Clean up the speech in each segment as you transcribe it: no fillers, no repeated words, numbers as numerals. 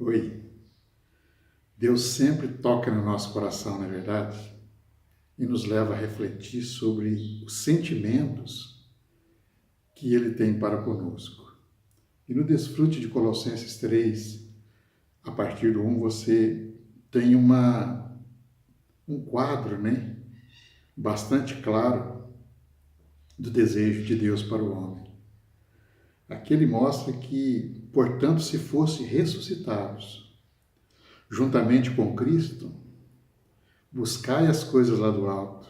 Oi, Deus sempre toca no nosso coração, não é verdade? E nos leva a refletir sobre os sentimentos que Ele tem para conosco. E no desfrute de Colossenses 3, a partir do 1, você tem um quadro, né? Bastante claro do desejo de Deus para o homem. Aqui ele mostra que, portanto, se fosse ressuscitados juntamente com Cristo, buscai as coisas lá do alto,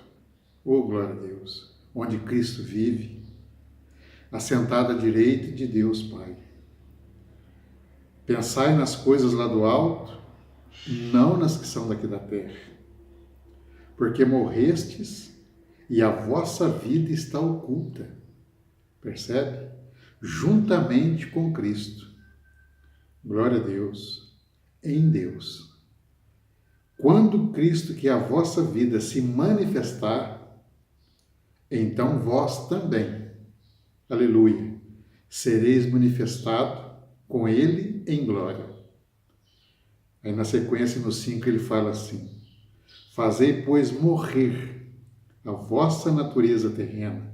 oh glória a Deus, onde Cristo vive, assentado à direita de Deus Pai. Pensai nas coisas lá do alto, não nas que são daqui da terra, porque morrestes e a vossa vida está oculta, percebe? Juntamente com Cristo. Glória a Deus, em Deus. Quando Cristo, que é a vossa vida, se manifestar, então vós também, aleluia, sereis manifestado com Ele em glória. Aí na sequência, no 5, ele fala assim: fazei, pois, morrer a vossa natureza terrena,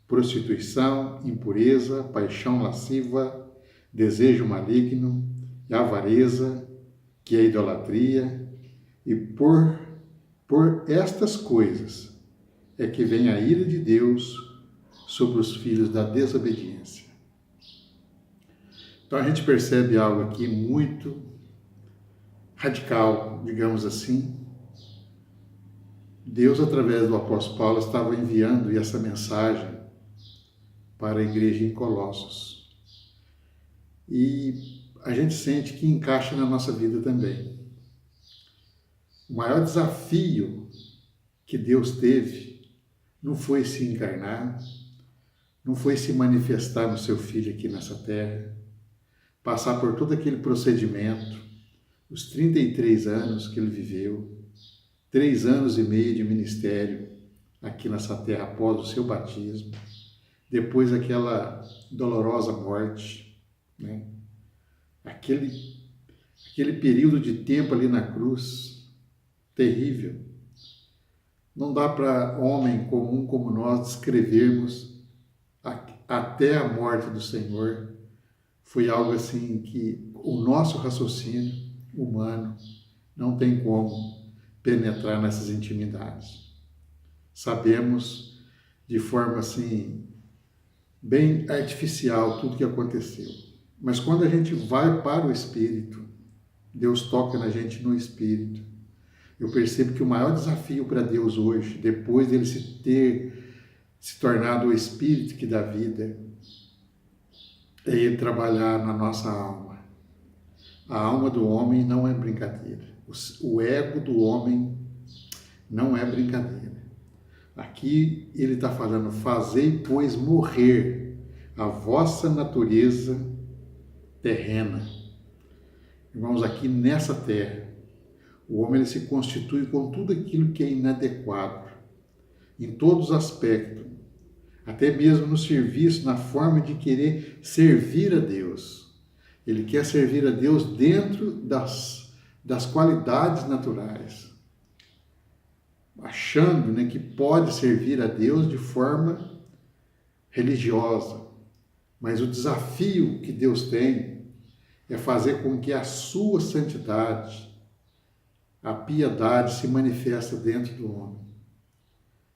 prostituição, impureza, paixão lasciva, desejo maligno e avareza, que é a idolatria, e por estas coisas é que vem a ira de Deus sobre os filhos da desobediência. Então a gente percebe algo aqui muito radical, digamos assim. Deus, através do apóstolo Paulo, estava enviando essa mensagem para a igreja em Colossos. E a gente sente que encaixa na nossa vida também. O maior desafio que Deus teve não foi se encarnar, não foi se manifestar no seu Filho aqui nessa terra, passar por todo aquele procedimento, os 33 anos que ele viveu, 3 anos e meio de ministério aqui nessa terra após o seu batismo, depois aquela dolorosa morte, né? Aquele período de tempo ali na cruz, terrível. Não dá para homem comum como nós descrevermos até a morte do Senhor. Foi algo assim que o nosso raciocínio humano não tem como penetrar nessas intimidades. Sabemos de forma assim bem artificial tudo o que aconteceu. Mas quando a gente vai para o Espírito, Deus toca na gente no Espírito. Eu percebo que o maior desafio para Deus hoje, depois dele ter se tornado o Espírito que dá vida, é ele trabalhar na nossa alma. A alma do homem não é brincadeira. O ego do homem não é brincadeira. Aqui ele está falando: fazei, pois, morrer a vossa natureza terrena. Irmãos, aqui nessa terra, o homem ele se constitui com tudo aquilo que é inadequado, em todos os aspectos, até mesmo no serviço, na forma de querer servir a Deus. Ele quer servir a Deus dentro das qualidades naturais, achando, né, que pode servir a Deus de forma religiosa. Mas o desafio que Deus tem é fazer com que a sua santidade, a piedade se manifesta dentro do homem.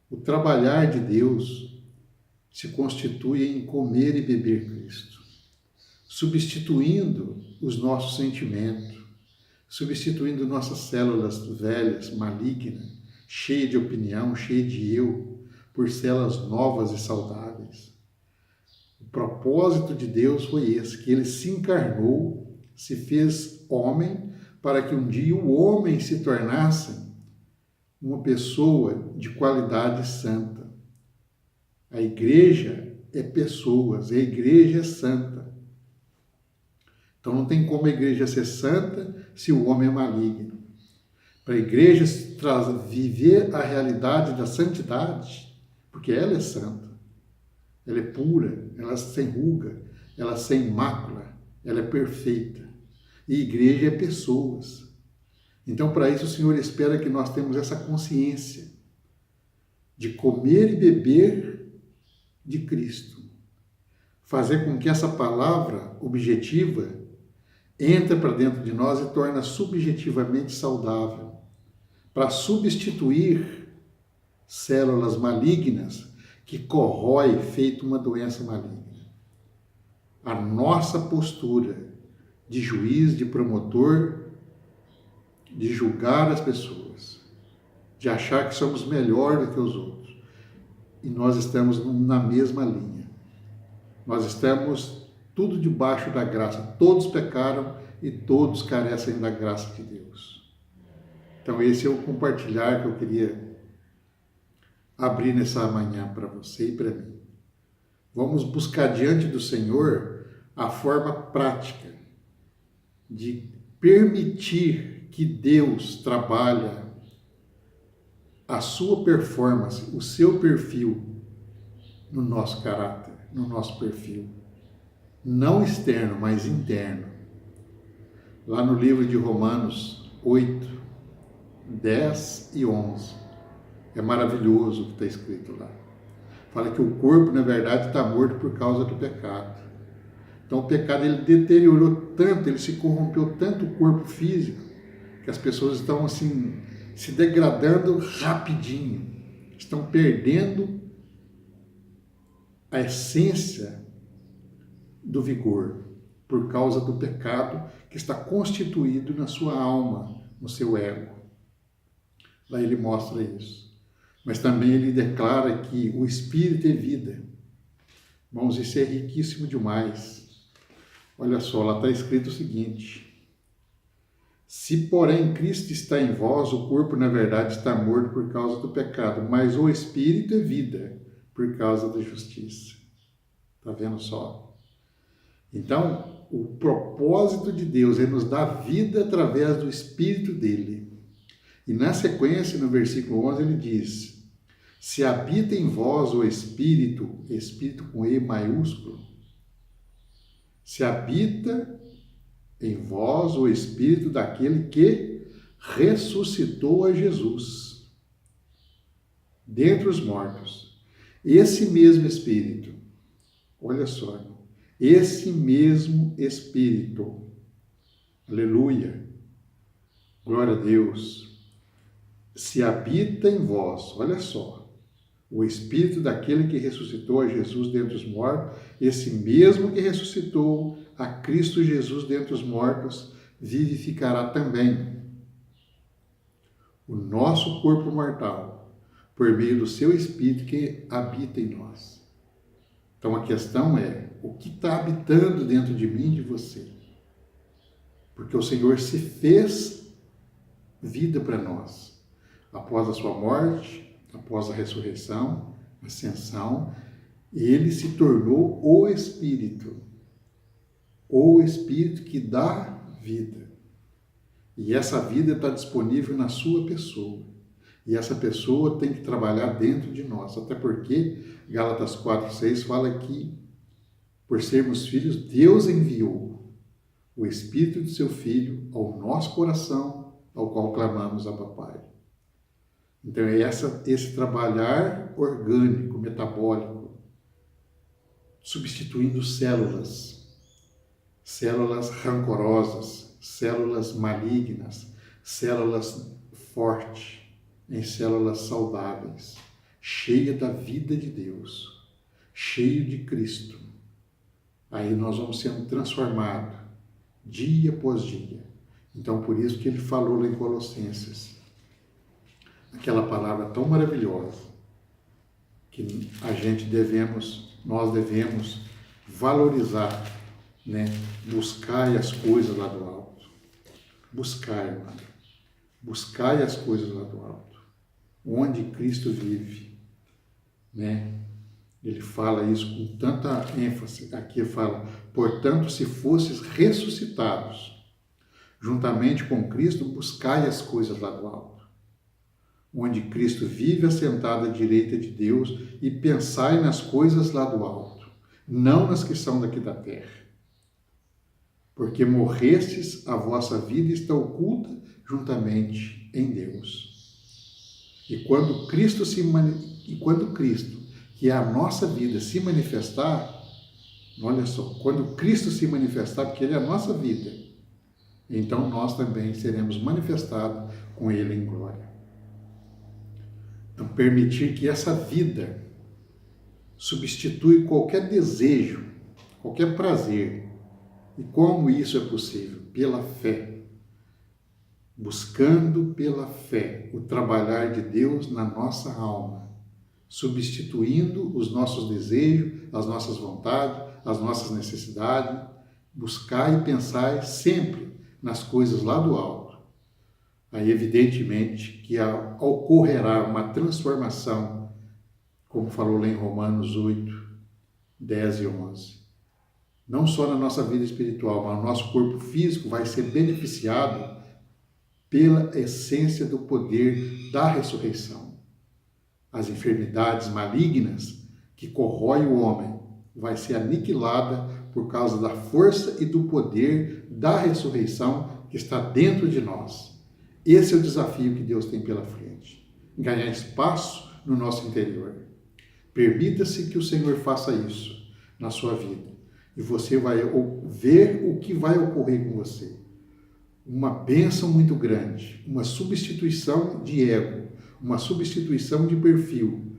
O trabalhar de Deus se constitui em comer e beber Cristo, substituindo os nossos sentimentos, substituindo nossas células velhas, malignas, cheias de opinião, cheias de eu, por células novas e saudáveis. O propósito de Deus foi esse, que ele se encarnou, se fez homem, para que um dia o homem se tornasse uma pessoa de qualidade santa. A igreja é pessoas, a igreja é santa. Então não tem como a igreja ser santa se o homem é maligno. Para a igreja viver a realidade da santidade, porque ela é santa, ela é pura, ela é sem ruga, ela é sem mácula, ela é perfeita. E igreja é pessoas. Então, para isso, o Senhor espera que nós tenhamos essa consciência de comer e beber de Cristo. Fazer com que essa palavra objetiva entre para dentro de nós e torne subjetivamente saudável, para substituir células malignas que corrói feito uma doença maligna. A nossa postura de juiz, de promotor, de julgar as pessoas, de achar que somos melhor do que os outros. E nós estamos na mesma linha. Nós estamos tudo debaixo da graça. Todos pecaram e todos carecem da graça de Deus. Então esse é o compartilhar que eu queria abrir nessa manhã para você e para mim. Vamos buscar diante do Senhor a forma prática de permitir que Deus trabalhe a sua performance, o seu perfil no nosso caráter, no nosso perfil. Não externo, mas interno. Lá no livro de Romanos 8, 10 e 11. É maravilhoso o que está escrito lá. Fala que o corpo, na verdade, está morto por causa do pecado. Então o pecado ele deteriorou tanto, ele se corrompeu tanto o corpo físico, que as pessoas estão assim, se degradando rapidinho. Estão perdendo a essência do vigor, por causa do pecado que está constituído na sua alma, no seu ego. Lá ele mostra isso. Mas também ele declara que o Espírito é vida. Irmãos, isso é riquíssimo demais. Olha só, lá está escrito o seguinte: se, porém, Cristo está em vós, o corpo, na verdade, está morto por causa do pecado, mas o Espírito é vida por causa da justiça. Está vendo só? Então, o propósito de Deus é nos dar vida através do Espírito dele. E na sequência, no versículo 11, ele diz: se habita em vós o Espírito, Espírito com E maiúsculo, se habita em vós o Espírito daquele que ressuscitou a Jesus dentre os mortos. Esse mesmo Espírito, olha só, esse mesmo Espírito, aleluia, glória a Deus, se habita em vós, olha só, o Espírito daquele que ressuscitou a Jesus dentre os mortos, esse mesmo que ressuscitou a Cristo Jesus dentre os mortos, vivificará também o nosso corpo mortal, por meio do seu Espírito que habita em nós. Então a questão é, o que está habitando dentro de mim e de você? Porque o Senhor se fez vida para nós. Após a sua morte, após a ressurreição, a ascensão, ele se tornou o Espírito que dá vida. E essa vida está disponível na sua pessoa. E essa pessoa tem que trabalhar dentro de nós. Até porque Gálatas 4:6 fala que, por sermos filhos, Deus enviou o Espírito de seu Filho ao nosso coração, ao qual clamamos a Pai. Então é esse trabalhar orgânico, metabólico, substituindo células rancorosas, células malignas, células fortes, em células saudáveis, cheias da vida de Deus, cheio de Cristo. Aí nós vamos sendo transformados dia após dia. Então por isso que ele falou lá em Colossenses, aquela palavra tão maravilhosa, que nós devemos valorizar, né? Buscai as coisas lá do alto. Buscai, irmão. Buscai as coisas lá do alto, onde Cristo vive, né? Ele fala isso com tanta ênfase. Aqui fala, portanto, se fosses ressuscitados, juntamente com Cristo, buscai as coisas lá do alto, onde Cristo vive assentado à direita de Deus, e pensai nas coisas lá do alto, não nas que são daqui da terra. porque morrestes, a vossa vida está oculta juntamente em Deus. E quando Cristo, que é a nossa vida, se manifestar, olha só, quando Cristo se manifestar, porque Ele é a nossa vida, então nós também seremos manifestados com Ele em glória. Então, permitir que essa vida substitui qualquer desejo, qualquer prazer. E como isso é possível? Pela fé. Buscando pela fé o trabalhar de Deus na nossa alma, substituindo os nossos desejos, as nossas vontades, as nossas necessidades, buscar e pensar sempre nas coisas lá do alto. Aí, evidentemente, que ocorrerá uma transformação, como falou lá em Romanos 8, 10 e 11. Não só na nossa vida espiritual, mas o nosso corpo físico vai ser beneficiado pela essência do poder da ressurreição. As enfermidades malignas que corroem o homem vai ser aniquilada por causa da força e do poder da ressurreição que está dentro de nós. Esse é o desafio que Deus tem pela frente. Ganhar espaço no nosso interior. Permita-se que o Senhor faça isso na sua vida. E você vai ver o que vai ocorrer com você. Uma bênção muito grande, uma substituição de ego, uma substituição de perfil.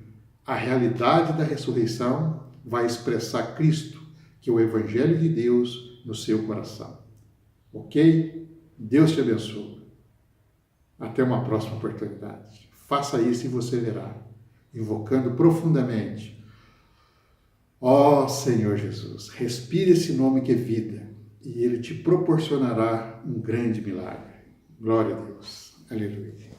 A realidade da ressurreição vai expressar Cristo, que é o Evangelho de Deus, no seu coração. Ok? Deus te abençoe. Até uma próxima oportunidade. Faça isso e você verá. Invocando profundamente. Ó Senhor Jesus, respire esse nome que é vida e Ele te proporcionará um grande milagre. Glória a Deus. Aleluia.